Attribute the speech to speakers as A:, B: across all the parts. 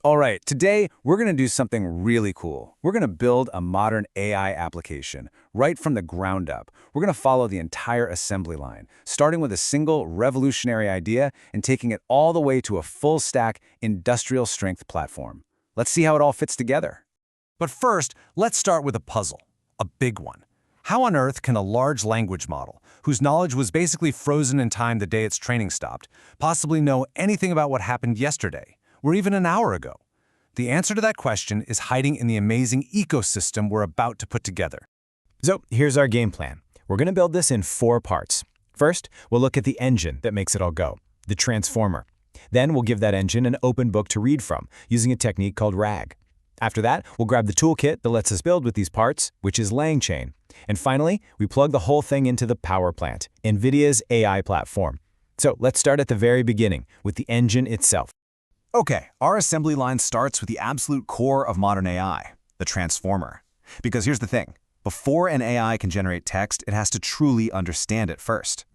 A: All right, today we're going to do something really cool. We're going to build a modern AI application right from the ground up. We're going to follow the entire assembly line, starting with a single revolutionary idea and taking it all the way to a full-stack, industrial-strength platform. Let's see how it all fits together.
B: But first, let's start with a puzzle, a big one. How on earth can a large language model, whose knowledge was basically frozen in time the day its training stopped, possibly know anything about what happened yesterday, or even an hour ago? The answer to that question is hiding in the amazing ecosystem we're about to put together.
C: So here's our game plan. We're going to build this in 4 parts. First, we'll look at the engine that makes it all go, the transformer. Then we'll give that engine an open book to read from, using a technique called RAG. After that, we'll grab the toolkit that lets us build with these parts, which is LangChain. And finally, we plug the whole thing into the power plant, NVIDIA's AI platform. So let's start at the very beginning, with the engine itself.
D: Okay, our assembly line starts with the absolute core of modern AI, the transformer. Because here's the thing, before an AI can generate text, it has to truly understand it first.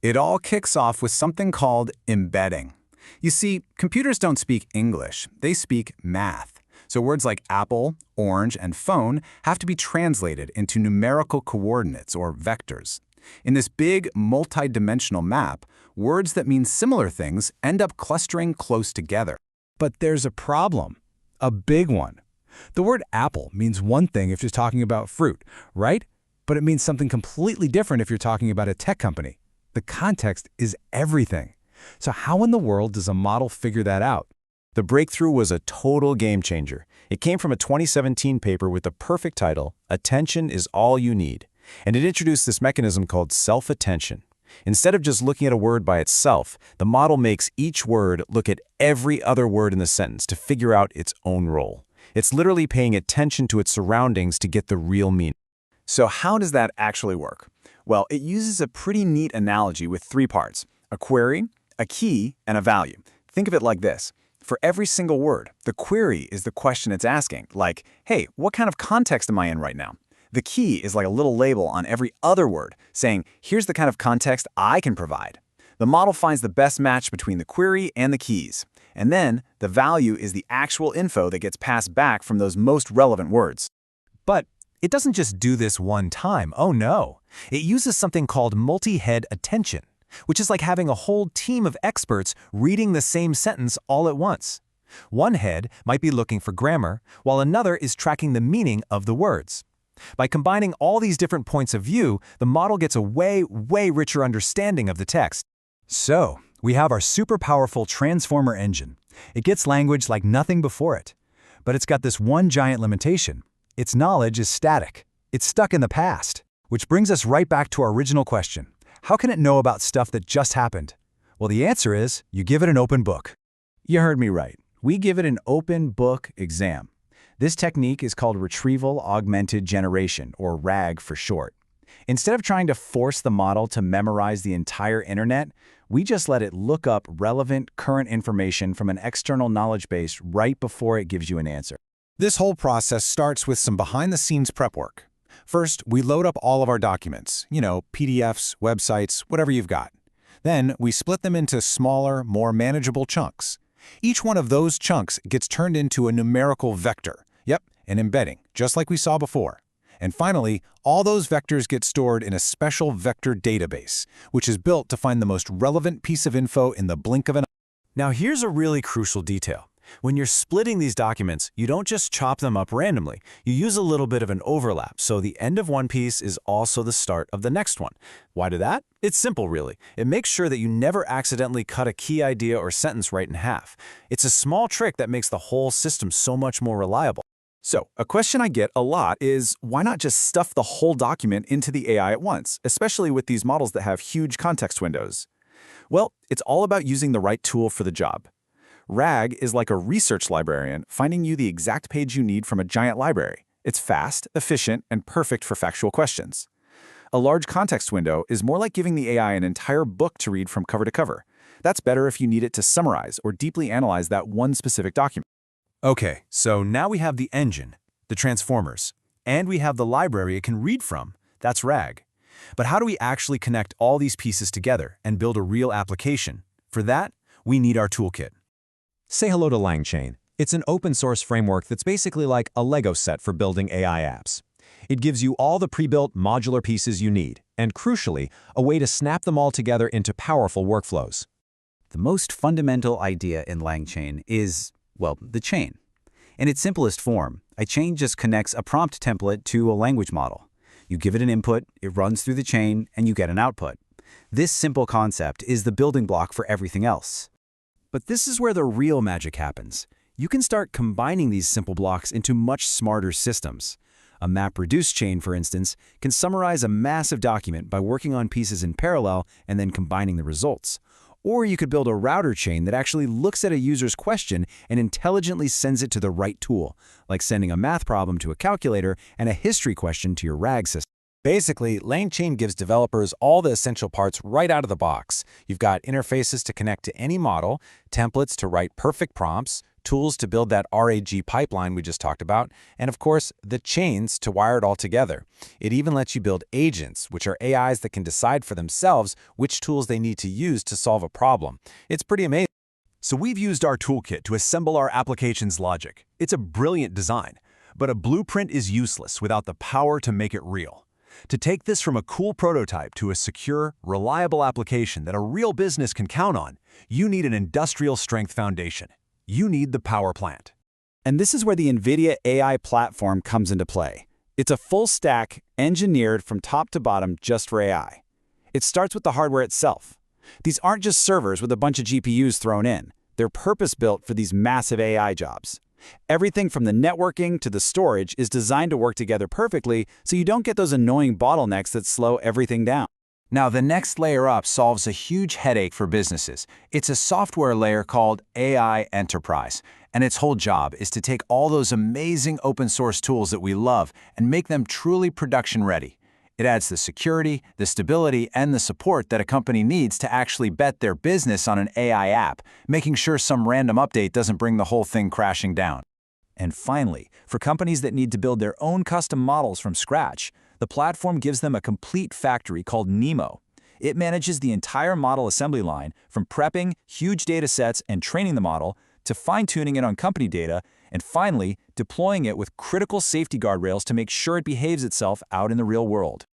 A: It all kicks off with something called embedding. You see, computers don't speak English, they speak math. So words like apple, orange, and phone have to be translated into numerical coordinates or vectors. In this big, multi-dimensional map, words that mean similar things end up clustering close together. But there's a problem, a big one. The word apple means one thing if you're talking about fruit, right? But it means something completely different if you're talking about a tech company. The context is everything. So how in the world does a model figure that out?
C: The breakthrough was a total game changer. It came from a 2017 paper with the perfect title, Attention is All You Need. And it introduced this mechanism called self-attention. Instead of just looking at a word by itself, the model makes each word look at every other word in the sentence to figure out its own role. It's literally paying attention to its surroundings to get the real meaning.
A: So how does that actually work? Well, it uses a pretty neat analogy with 3 parts, a query, a key, and a value. Think of it like this. For every single word, the query is the question it's asking, like, hey, what kind of context am I in right now? The key is like a little label on every other word, saying, here's the kind of context I can provide. The model finds the best match between the query and the keys. And then, the value is the actual info that gets passed back from those most relevant words.
B: But it doesn't just do this one time, oh no. It uses something called multi-head attention, which is like having a whole team of experts reading the same sentence all at once. One head might be looking for grammar, while another is tracking the meaning of the words. By combining all these different points of view, the model gets a way richer understanding of the text.
E: So, we have our super powerful transformer engine. It gets language like nothing before it. But it's got this one giant limitation. Its knowledge is static. It's stuck in the past. Which brings us right back to our original question. How can it know about stuff that just happened? Well, the answer is, you give it an open book.
A: You heard me right. We give it an open book exam. This technique is called Retrieval Augmented Generation, or RAG for short. Instead of trying to force the model to memorize the entire internet, we just let it look up relevant, current information from an external knowledge base right before it gives you an answer.
B: This whole process starts with some behind-the-scenes prep work. First, we load up all of our documents, PDFs, websites, whatever you've got. Then, we split them into smaller, more manageable chunks. Each one of those chunks gets turned into a numerical vector. Yep, an embedding, just like we saw before. And finally, all those vectors get stored in a special vector database, which is built to find the most relevant piece of info in the blink of an eye.
C: Now here's a really crucial detail. When you're splitting these documents, you don't just chop them up randomly. You use a little bit of an overlap, so the end of one piece is also the start of the next one. Why do that? It's simple, really. It makes sure that you never accidentally cut a key idea or sentence right in half. It's a small trick that makes the whole system so much more reliable.
A: So, a question I get a lot is, why not just stuff the whole document into the AI at once, especially with these models that have huge context windows? Well, it's all about using the right tool for the job. RAG is like a research librarian finding you the exact page you need from a giant library. It's fast, efficient, and perfect for factual questions. A large context window is more like giving the AI an entire book to read from cover to cover. That's better if you need it to summarize or deeply analyze that one specific document.
B: Okay, so now we have the engine, the transformers, and we have the library it can read from. That's RAG. But how do we actually connect all these pieces together and build a real application? For that, we need our toolkit.
C: Say hello to LangChain.
B: It's an open-source framework that's basically like a Lego set for building AI apps. It gives you all the pre-built modular pieces you need, and crucially, a way to snap them all together into powerful workflows.
F: The most fundamental idea in LangChain is, well, the chain. In its simplest form, a chain just connects a prompt template to a language model. You give it an input, it runs through the chain, and you get an output. This simple concept is the building block for everything else.
G: But this is where the real magic happens. You can start combining these simple blocks into much smarter systems. A MapReduce chain, for instance, can summarize a massive document by working on pieces in parallel and then combining the results. Or you could build a router chain that actually looks at a user's question and intelligently sends it to the right tool, like sending a math problem to a calculator and a history question to your RAG system.
B: Basically, LangChain gives developers all the essential parts right out of the box. You've got interfaces to connect to any model, templates to write perfect prompts, tools to build that RAG pipeline we just talked about, and of course, the chains to wire it all together. It even lets you build agents, which are AIs that can decide for themselves which tools they need to use to solve a problem. It's pretty amazing.
G: So we've used our toolkit to assemble our application's logic. It's a brilliant design, but a blueprint is useless without the power to make it real. To take this from a cool prototype to a secure, reliable application that a real business can count on, you need an industrial-strength foundation. You need the power plant.
E: And this is where the NVIDIA AI platform comes into play. It's a full stack, engineered from top to bottom just for AI. It starts with the hardware itself. These aren't just servers with a bunch of GPUs thrown in. They're purpose-built for these massive AI jobs. Everything from the networking to the storage is designed to work together perfectly so you don't get those annoying bottlenecks that slow everything down.
A: Now, the next layer up solves a huge headache for businesses. It's a software layer called AI Enterprise, and its whole job is to take all those amazing open-source tools that we love and make them truly production-ready. It adds the security, the stability, and the support that a company needs to actually bet their business on an AI app, making sure some random update doesn't bring the whole thing crashing down.
E: And finally, for companies that need to build their own custom models from scratch, the platform gives them a complete factory called Nemo. It manages the entire model assembly line, from prepping huge data sets and training the model, to fine-tuning it on company data, and finally, deploying it with critical safety guardrails to make sure it behaves itself out in the real world.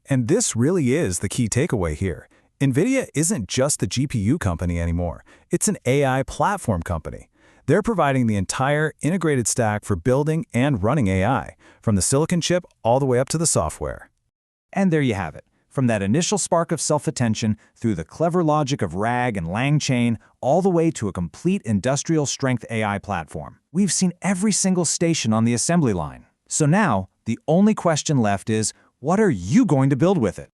C: And this really is the key takeaway here. NVIDIA isn't just the GPU company anymore. It's an AI platform company. They're providing the entire integrated stack for building and running AI, from the silicon chip all the way up to the software.
E: And there you have it. From that initial spark of self-attention, through the clever logic of RAG and LangChain, all the way to a complete industrial-strength AI platform. We've seen every single station on the assembly line. So now, the only question left is, what are you going to build with it?